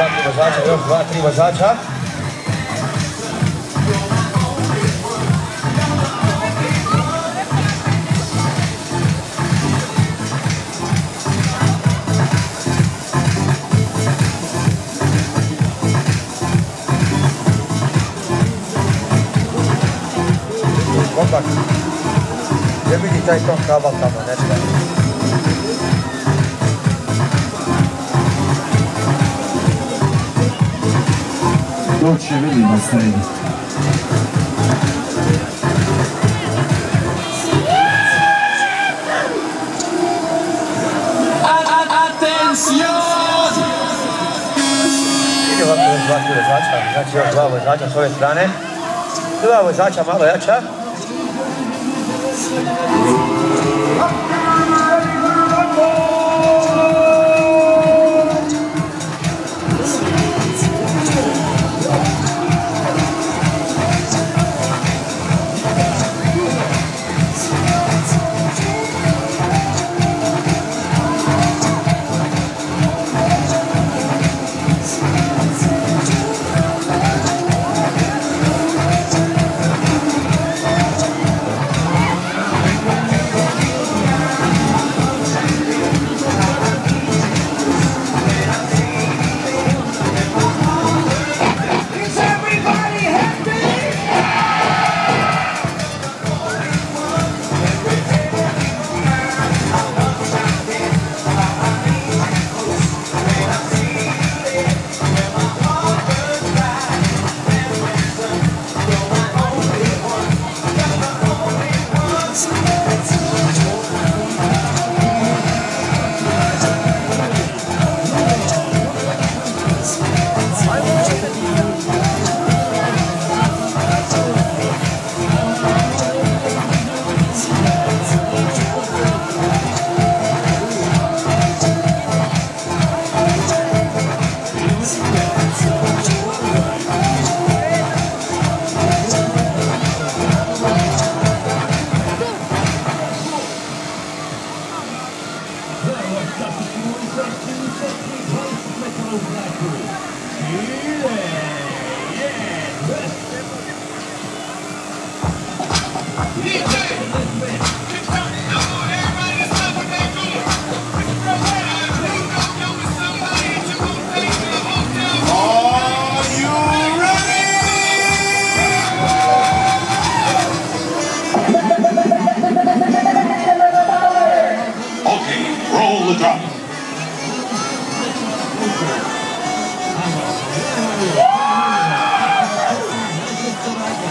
3 vozača, još 2-3 vozača. Kompak, gdje vidi taj ton kabel tamo, nešto? Doće vidi na srednji. Ide ovako još 2 vozača, znači još 2 vozača s ove strane. 2 vozača malo jača.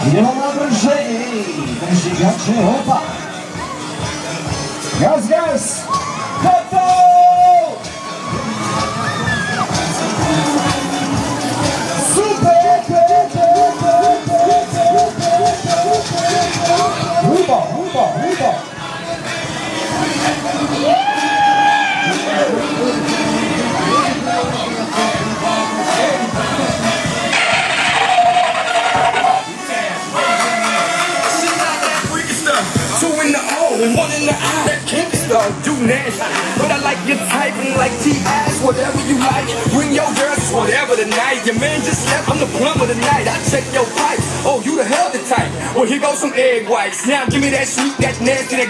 Idemo na brže, drži gače, opa. Gaz, gaz, gotovo! Super! Huba, huba, huba! And 1 in the eye, that gangsta, do nasty. But I like your type and like T-ass, whatever you like. Bring your girls, whatever tonight. Your man just left, I'm the plumber tonight. I check your pipes, oh, you the hell the type. Well, here goes some egg whites. Now give me that sweet, that nasty, that